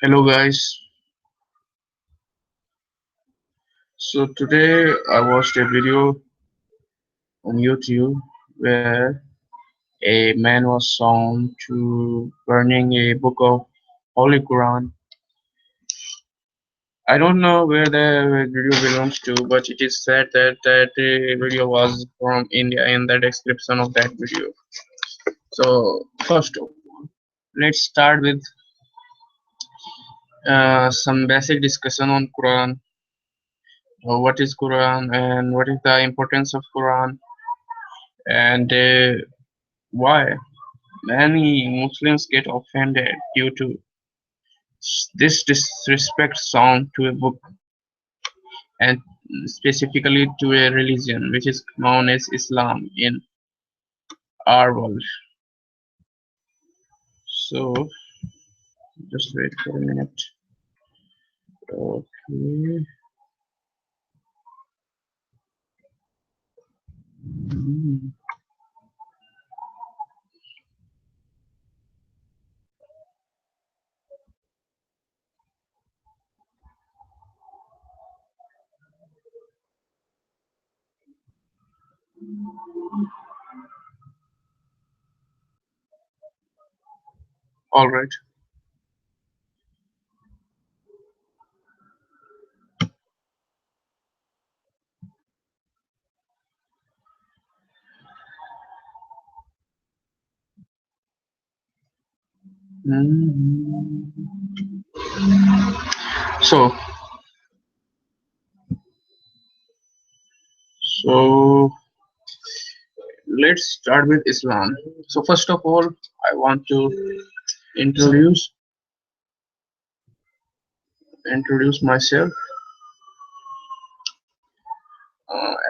Hello guys. So today I watched a video on YouTube where a man was found to burning a book of Holy Quran. I don't know where the video belongs to, but it is said that video was from India in the description of that video. So first of all, let's start with some basic discussion on Quran. What is Quran and what is the importance of Quran and why many Muslims get offended due to this disrespect sound to a book and specifically to a religion which is known as Islam in our world. So just wait for a minute. Okay. Mm. All right. Mm. So so let's start with Islam. So first of all, I want to introduce myself.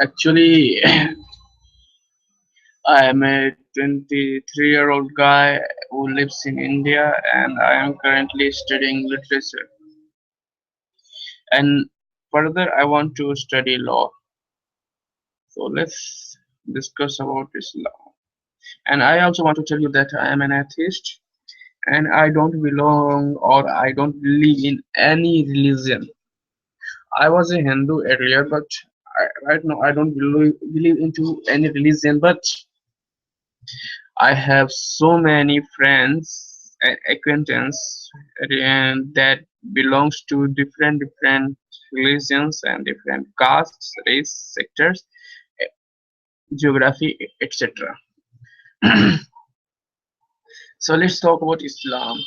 Actually, I am a 23-year-old guy who lives in India and I am currently studying literature. And further, I want to study law. So let's discuss about Islam. And I also want to tell you that I am an atheist and I don't belong or I don't believe in any religion. I was a Hindu earlier, but right now I don't believe into any religion. But I have so many friends and acquaintances and that belongs to different religions and different castes, race, sectors, eh, geography, etc. So let's talk about Islam.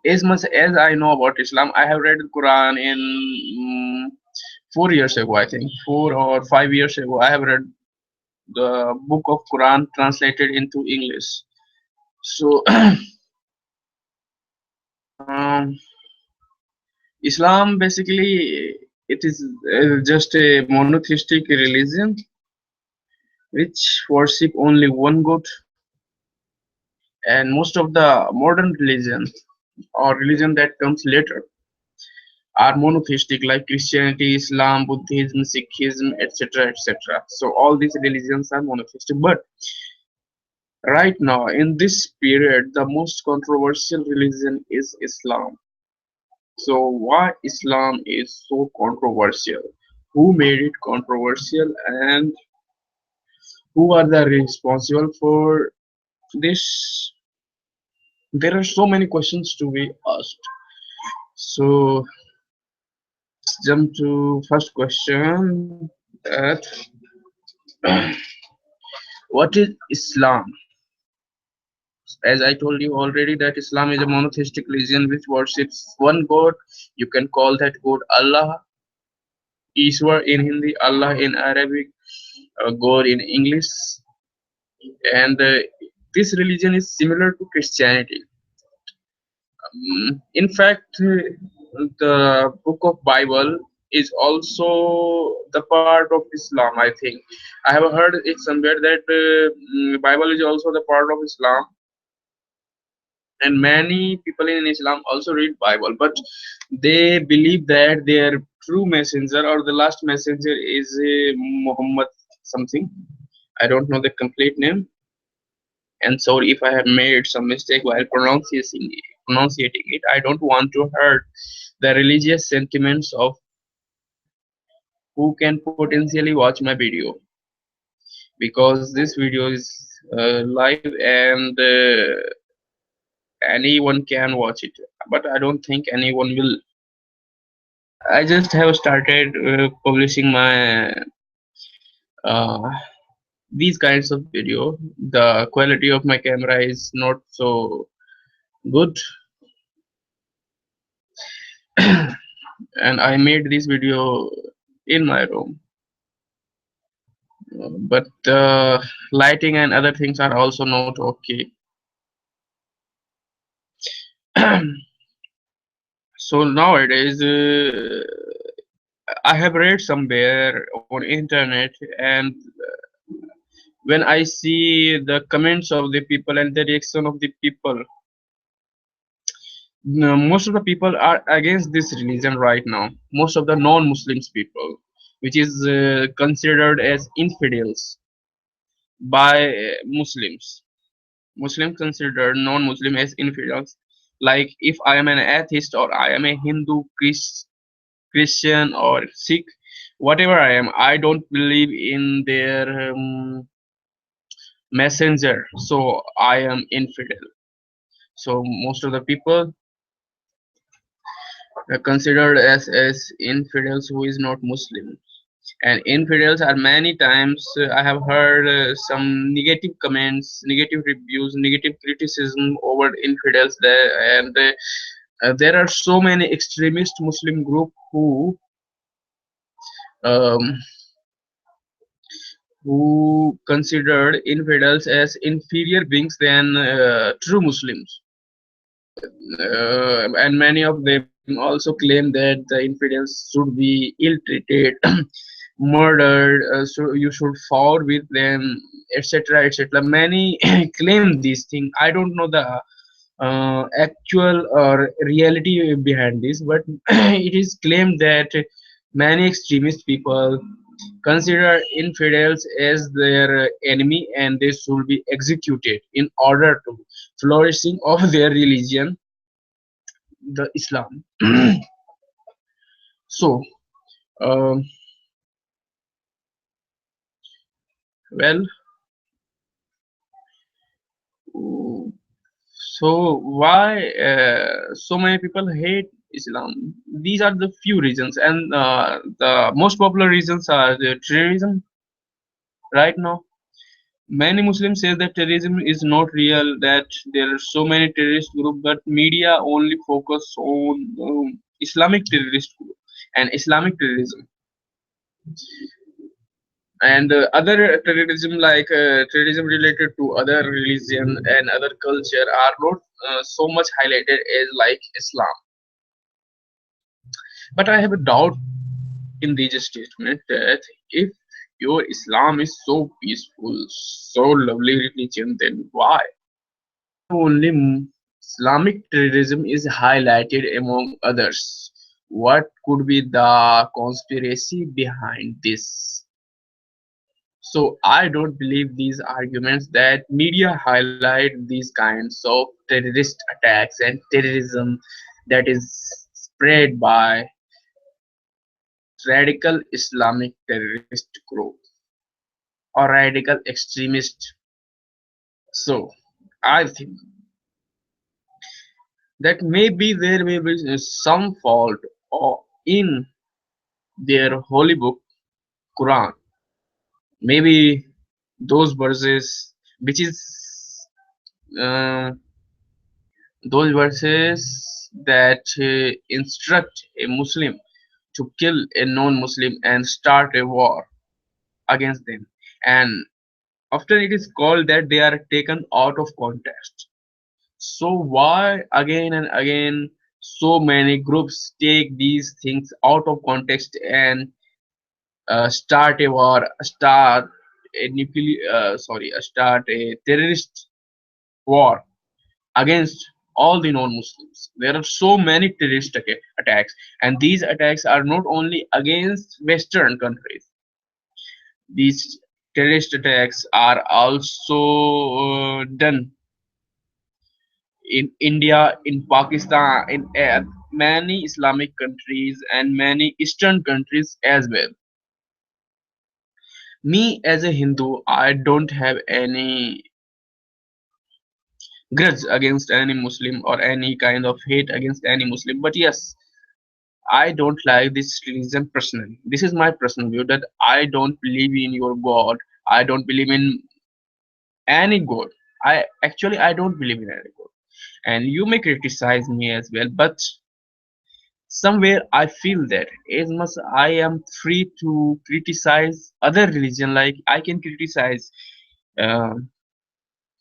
As much as I know about Islam, I have read the Quran in 4 years ago, I think 4 or 5 years ago. I have read the book of Quran translated into English. So um, Islam basically it is just a monotheistic religion which worship only one god, and most of the modern religions or religion that comes later are monotheistic like Christianity, Islam, Buddhism, Sikhism, etc. etc. So all these religions are monotheistic. But right now in this period the most controversial religion is Islam. So why Islam is so controversial? Who made it controversial and who are the responsible for this? There are so many questions to be asked. So let's jump to first question that what is Islam? As I told you already that Islam is a monotheistic religion which worships one God. You can call that God Allah, Ishwar in Hindi, Allah in Arabic, God in English, and this religion is similar to Christianity. In fact, the book of Bible is also the part of Islam. I think I have heard it somewhere that Bible is also the part of Islam, and many people in Islam also read Bible, but they believe that their true messenger or the last messenger is Muhammad something. I don't know the complete name, and sorry if I have made some mistake while pronunciating it. I don't want to hurt the religious sentiments of who can potentially watch my video, because this video is live and anyone can watch it. But I don't think anyone will. I just have started publishing my uh, these kinds of video. The quality of my camera is not so good, and I made this video in my room. But lighting and other things are also not okay. So nowadays, I have read somewhere on internet, and when I see the comments of the people and the reaction of the people, no, most of the people are against this religion right now. Most of the non-Muslims people, which is considered as infidels by Muslims. Muslims consider non-Muslim as infidels. Like if I am an atheist or I am a Hindu, Christian or Sikh, whatever I am, I don't believe in their messenger, so I am infidel. So most of the people considered as infidels who is not Muslim. And infidels are many times I have heard some negative comments, negative reviews, negative criticism over infidels there, and there are so many extremist Muslim group um, who considered infidels as inferior beings than true Muslims. And many of them also claim that the infidels should be ill-treated, murdered, so you should fight with them, etc., etc. Many claim these things. I don't know the actual or reality behind this, but it is claimed that many extremist people consider infidels as their enemy and they should be executed in order to flourishing of their religion, the Islam. So, um, well, so why so many people hate Islam? These are the few reasons, and the most popular reasons are the terrorism right now. Many Muslims say that terrorism is not real, that there are so many terrorist groups, but media only focus on Islamic terrorist group and Islamic terrorism. And other terrorism, like terrorism related to other religion and other culture, are not so much highlighted as like Islam. But I have a doubt in this statement that if your Islam is so peaceful, so lovely religion, then why only Islamic terrorism is highlighted among others? What could be the conspiracy behind this? So I don't believe these arguments that media highlight these kinds of terrorist attacks and terrorism that is spread by radical Islamic terrorist group or radical extremist. So I think that maybe there may be some fault or in their holy book Quran. Maybe those verses, which is uh, those verses that instruct a Muslim to kill a non-Muslim and start a war against them, and often it is called that they are taken out of context. So why again and again so many groups take these things out of context and start a war, start a start a terrorist war against all the non-Muslims? There are so many terrorist attacks, and these attacks are not only against Western countries. These terrorist attacks are also done in India, in Pakistan, in many Islamic countries and many Eastern countries as well. Me as a Hindu, I don't have any grudge against any Muslim or any kind of hate against any Muslim. But yes, I don't like this religion personally. This is my personal view that I don't believe in your God. I don't believe in any God. I don't believe in any God. And you may criticize me as well, but somewhere I feel that as much I am free to criticize other religion, like I can criticize uh,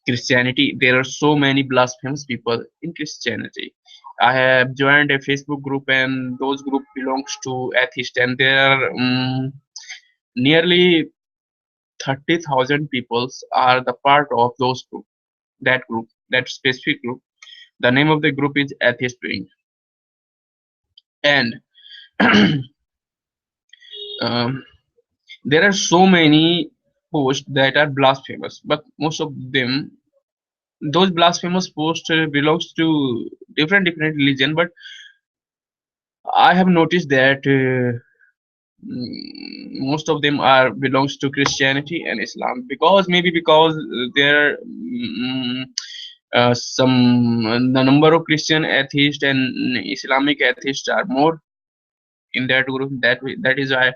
Christianity. There are so many blasphemous people in Christianity. I have joined a Facebook group, and those group belongs to atheist, and there are nearly 30,000 peoples are the part of those group. That group, that specific group. The name of the group is Atheist Wing, and um, there are so many posts that are blasphemous, but most of them, those blasphemous posts belongs to different religion. But I have noticed that most of them are belongs to Christianity and Islam, because maybe because there some the number of Christian atheists and Islamic atheists are more in that group. That is why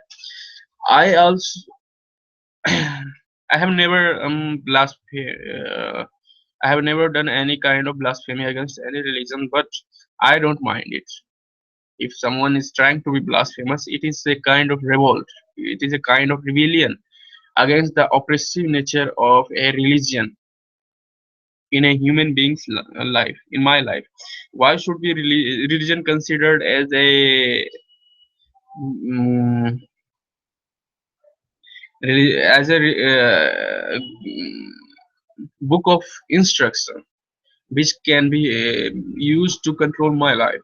I also I have never I have never done any kind of blasphemy against any religion, but I don't mind it. If someone is trying to be blasphemous, it is a kind of revolt. It is a kind of rebellion against the oppressive nature of a religion in a human being's life, in my life. Why should be religion considered as a mm, book of instruction which can be used to control my life?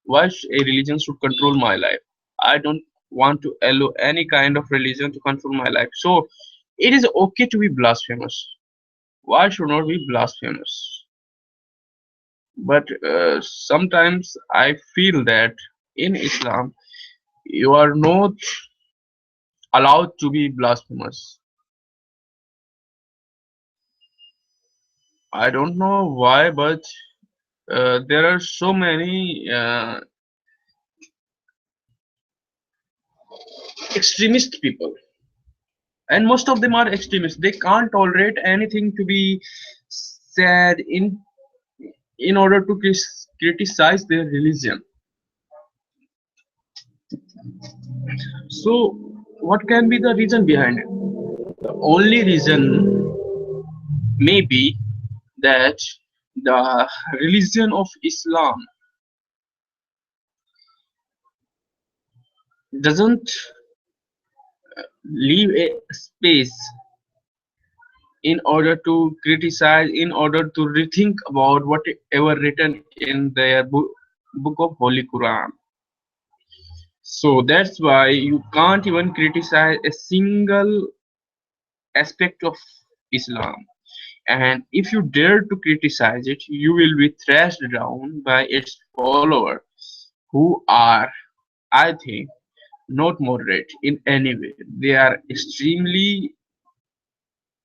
Why a religion should control my life? I don't want to allow any kind of religion to control my life. So it is okay to be blasphemous. Why should not be blasphemous? But sometimes I feel that in Islam you are not allowed to be blasphemous. I don't know why, but there are so many extremist people, and most of them are extremists. They can't tolerate anything to be said in order to criticize their religion. So, what can be the reason behind it? The only reason may be that the religion of Islam doesn't leave a space in order to criticize, in order to rethink about whatever written in their book of Holy Quran. So that's why you can't even criticize a single aspect of Islam. And if you dare to criticize it, you will be thrashed down by its followers, who are, I think, not moderate in any way. They are extremely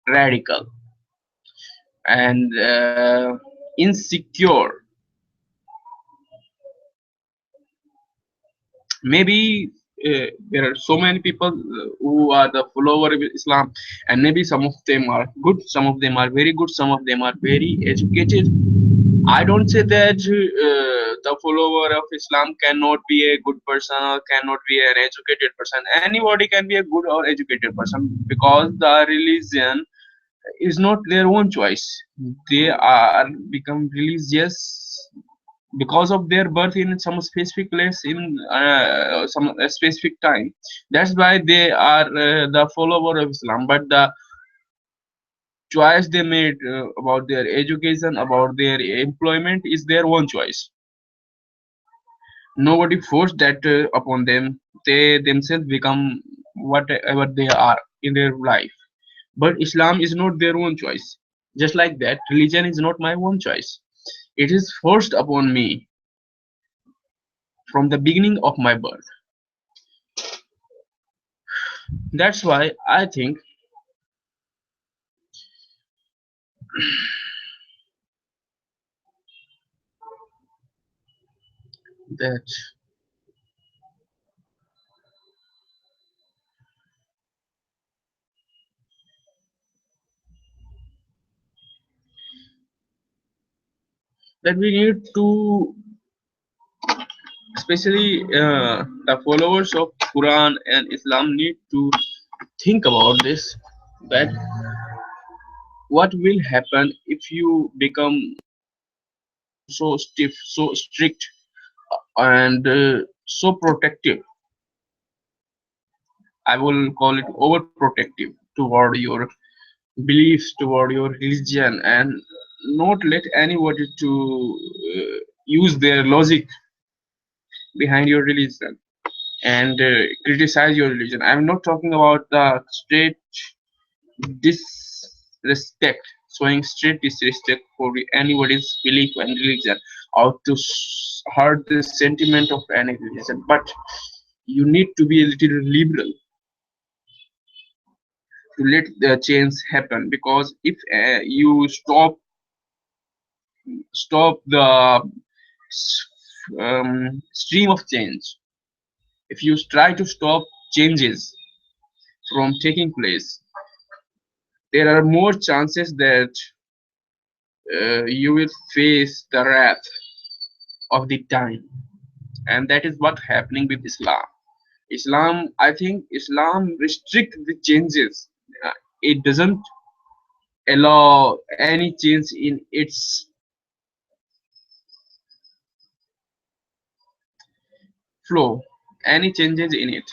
radical and insecure. Maybe there are so many people who are the follower of Islam, and maybe some of them are good, some of them are very good, some of them are very educated. I don't say that the follower of Islam cannot be a good person or cannot be an educated person. Anybody can be a good or educated person, because the religion is not their own choice. They are become religious because of their birth in some specific place in some specific time. That's why they are the follower of Islam. But the choice they made about their education, about their employment, is their own choice. Nobody forced that upon them. They themselves become whatever they are in their life. But Islam is not their own choice. Just like that, religion is not my own choice. It is forced upon me from the beginning of my birth. That's why I think that we need to, especially the followers of Quran and Islam, need to think about this. That what will happen if you become so stiff, so strict, and so protective. I will call it overprotective toward your beliefs, toward your religion, and not let anybody to use their logic behind your religion and criticize your religion. I'm not talking about the straight disrespect, showing straight disrespect for anybody's belief and religion, or to hurt the sentiment of any religion. But you need to be a little liberal to let the change happen, because if you stop the stream of change, if you try to stop changes from taking place, there are more chances that you will face the wrath of the time. And that is what happening with Islam. I think Islam restrict the changes. It doesn't allow any change in its flow, any changes in it.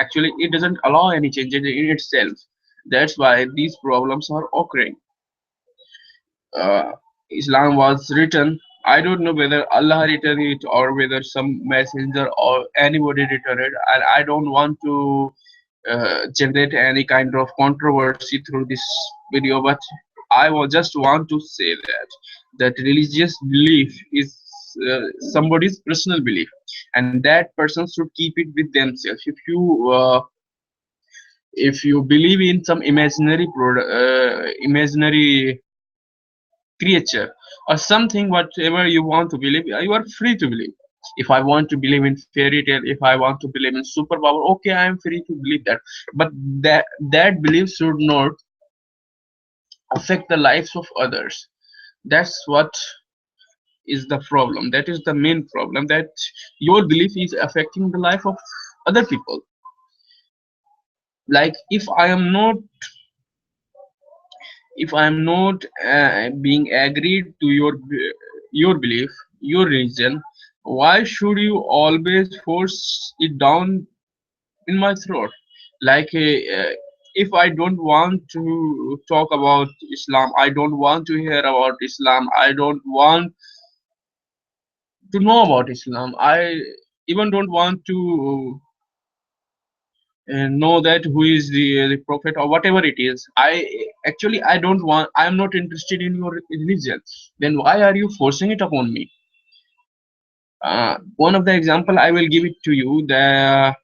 Actually, it doesn't allow any changes in itself. That's why these problems are occurring. uh, Islam was written. I don't know whether Allah written it or whether some messenger or anybody written it, and I don't want to generate any kind of controversy through this video. But I will just want to say that religious belief is somebody's personal belief, and that person should keep it with themselves. If you believe in some imaginary creature or something, whatever you want to believe, you are free to believe. If I want to believe in fairy tale, if I want to believe in superpower, okay, I am free to believe that. But that belief should not affect the lives of others. That's what is the problem. That is the main problem, that your belief is affecting the life of other people. Like if I am not being agreed to your belief, your religion, why should you always force it down in my throat? Like if I don't want to talk about Islam, I don't want to hear about Islam, I don't want to know about Islam, I even don't want to know that who is the prophet or whatever it is. I don't want, I am not interested in your religion, then why are you forcing it upon me? One of the example I will give it to you, the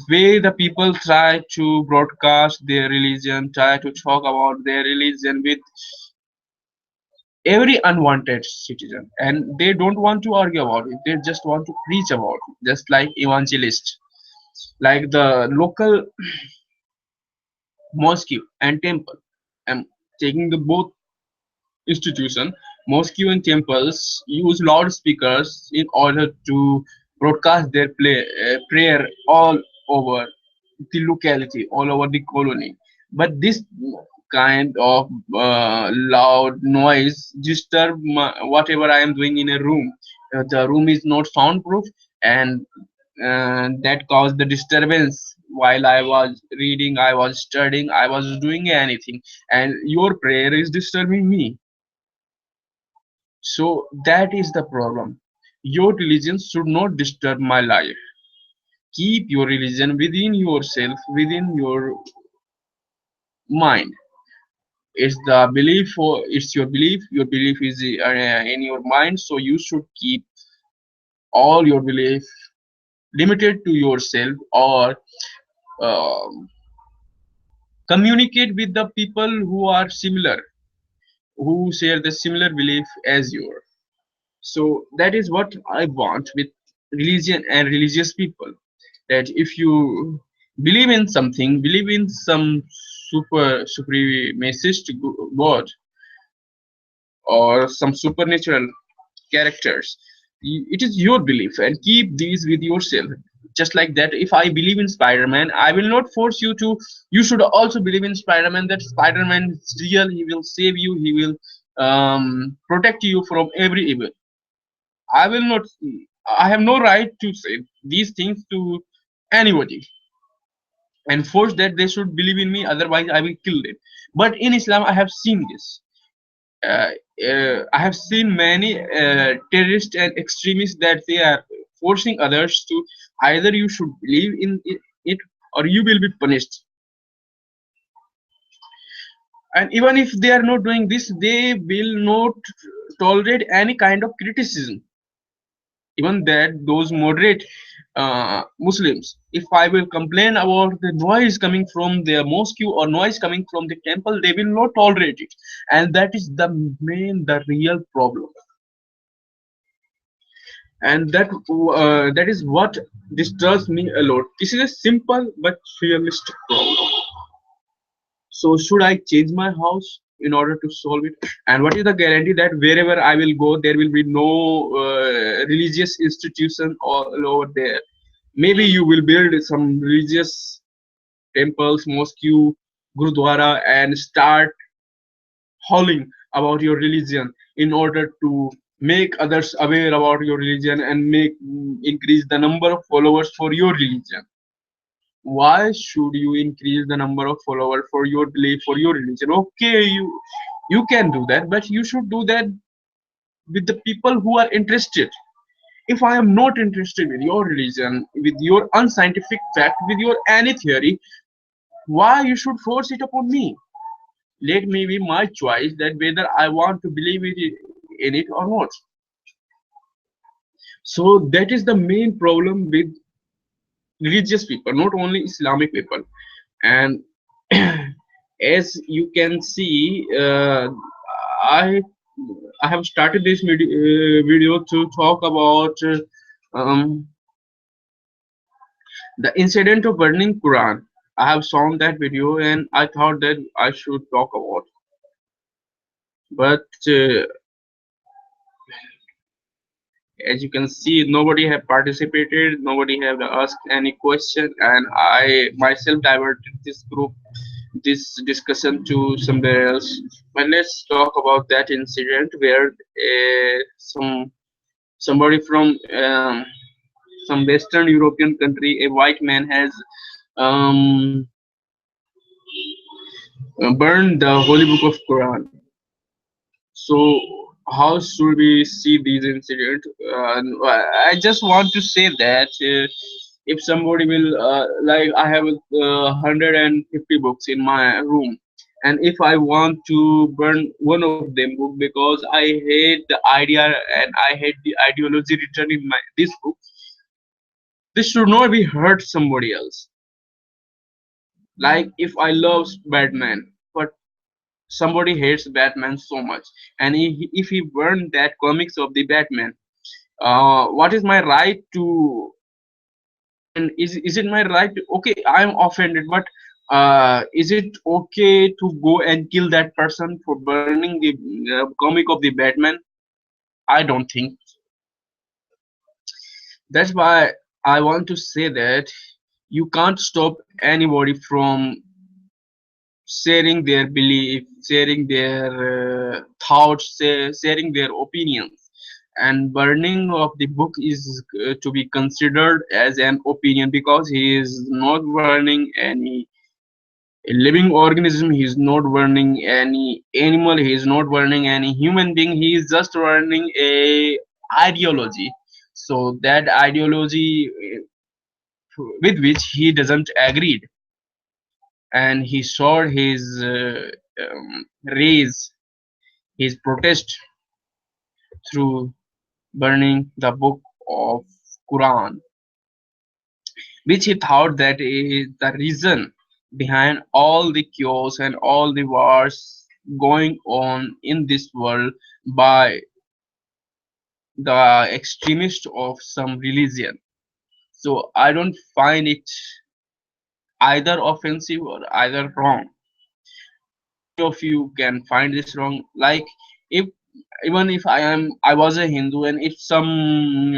way the people try to broadcast their religion, try to talk about their religion with every unwanted citizen, and they don't want to argue about it, they just want to preach about it, just like evangelist, like the local mosque and temple. I'm taking the both institution. Mosque and temples use loudspeakers in order to broadcast their prayer all over the locality, all over the colony. But this kind of loud noise disturb whatever I am doing in a room. The room is not soundproof, and that caused the disturbance while I was reading, I was studying, I was doing anything, and your prayer is disturbing me. So that is the problem. Your religion should not disturb my life. Keep your religion within yourself, within your mind. It's the belief, or it's your belief is in your mind, so you should keep all your belief limited to yourself, or um, communicate with the people who are similar, who share the similar belief as yours. So that is what I want with religion and religious people, that if you believe in something, believe in some supremacist god or some supernatural characters, it is your belief, and keep these with yourself. Just like that, if I believe in Spider-Man, I will not force you to, you should also believe in Spider-Man, that Spider-Man is real, he will save you, he will protect you from every evil. I will not, I have no right to say these things to anybody and force that they should believe in me, otherwise I will kill them. But in Islam, I have seen this. Uh, I have seen many terrorists and extremists that they are forcing others to, either you should believe in it or you will be punished. And even if they are not doing this, they will not tolerate any kind of criticism. Even that those moderate Muslims, if I will complain about the noise coming from their mosque or noise coming from the temple, they will not tolerate it. And that is the main, the real problem. And that is what disturbs me a lot. This is a simple but realistic problem. So should I change my house in order to solve it? And what is the guarantee that wherever I will go, there will be no religious institution all over there? Maybe you will build some religious temples, mosque, gurudwara, and start howling about your religion in order to make others aware about your religion and make increase the number of followers for your religion. Why should you increase the number of followers for your belief, for your religion? Okay, you can do that, but you should do that with the people who are interested. If I am not interested with your religion, with your unscientific fact, with your any theory, why you should force it upon me? Let me be my choice that whether I want to believe in it or not. So that is the main problem with religious people, not only Islamic people. And as you can see, I I have started this video to talk about the incident of burning Quran. I have shown that video and I thought that I should talk about, but as you can see, nobody have participated, nobody have asked any question, and I myself diverted this group, this discussion to somewhere else. But let's talk about that incident where somebody from some Western European country, a white man, has um, burned the holy book of Quran. So how should we see these incidents? I just want to say that if somebody will, like, I have 150 books in my room, and if I want to burn one of them book because I hate the idea and I hate the ideology written in my this book, this should not be hurt somebody else. Like if I love Batman, but somebody hates Batman so much, and if he burned that comics of the Batman, what is my right to? And is it my right? Okay, I'm offended, but is it okay to go and kill that person for burning the comic of the Batman? I don't think. That's why I want to say that you can't stop anybody from sharing their belief, sharing their thoughts, sharing their opinions. And burning of the book is to be considered as an opinion, because he is not burning any living organism, he is not burning any animal, he is not burning any human being, he is just burning a ideology. So that ideology with which he doesn't agree, and he showed his raise his protest through burning the book of Quran, which he thought that is the reason behind all the chaos and all the wars going on in this world by the extremists of some religion. So I don't find it either offensive or either wrong. Many of you can find this wrong. Like if even if I was a Hindu, and if some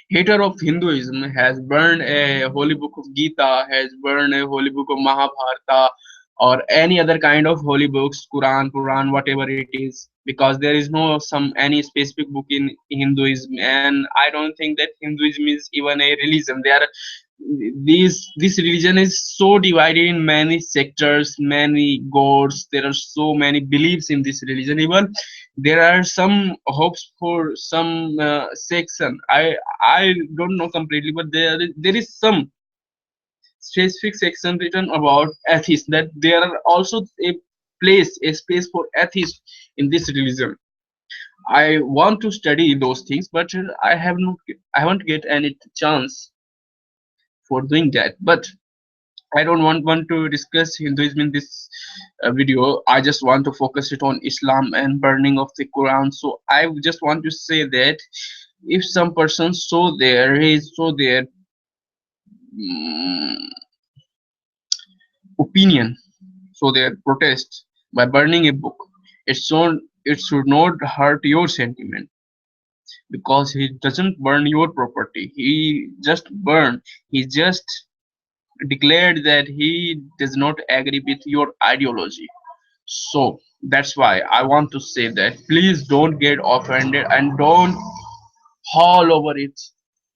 hater of Hinduism has burned a holy book of Gita, has burned a holy book of Mahabharata, or any other kind of holy books, Quran, whatever it is, because there is no some any specific book in Hinduism, and I don't think that Hinduism is even a religion. They are this religion is so divided in many sectors, many gods. There are so many beliefs in this religion. Even there are some hopes for some section. I don't know completely, but there is some specific section written about atheists, that there are also a space for atheists in this religion. I want to study those things, but I haven't get any chance for doing that. But I don't want to discuss Hinduism in this video. I just want to focus it on Islam and burning of the Quran. So I just want to say that if some person saw their his saw their mm, opinion, so their protest by burning a book, it should not hurt your sentiment, because he doesn't burn your property. He just declared that he does not agree with your ideology. So that's why I want to say that please don't get offended and don't haul over it,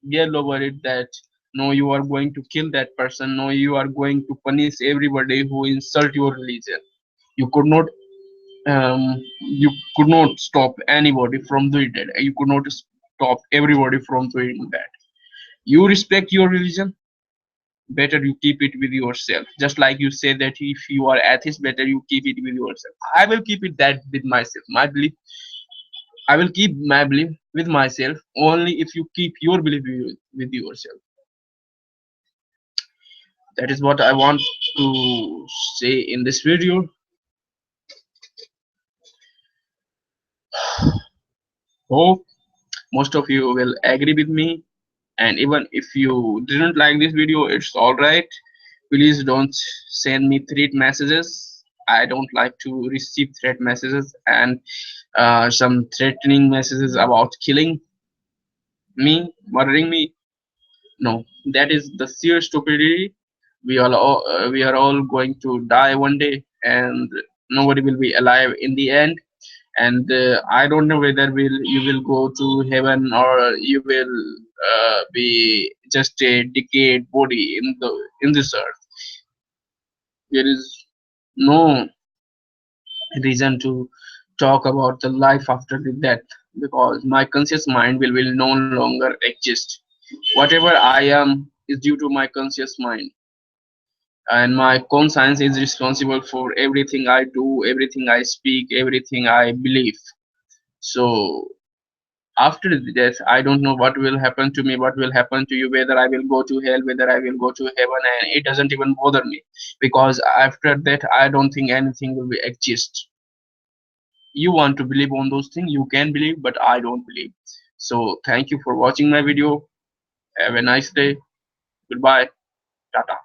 yell over it that no, you are going to kill that person, no, you are going to punish everybody who insult your religion. You could not you could not stop anybody from doing that. You could not stop everybody from doing that. You respect your religion, better you keep it with yourself. Just like you say that if you are atheist, better you keep it with yourself. I will keep it that with myself. My belief, I will keep my belief with myself only if you keep your belief with yourself. That is what I want to say in this video. Hope most of you will agree with me, and even if you didn't like this video, it's all right. Please don't send me threat messages. I don't like to receive threat messages and some threatening messages about killing me, murdering me. No, that is the sheer stupidity. We are all going to die one day, and nobody will be alive in the end. And I don't know whether will you will go to heaven, or you will be just a decayed body in this earth. There is no reason to talk about the life after the death, because my conscious mind will no longer exist. Whatever I am is due to my conscious mind, and my conscience is responsible for everything I do, everything I speak, everything I believe. So after the death, I don't know what will happen to me, what will happen to you, whether I will go to hell, whether I will go to heaven, and it doesn't even bother me, because after that I don't think anything will be exist. You want to believe on those things, you can believe, but I don't believe. So thank you for watching my video. Have a nice day. Goodbye. Tata.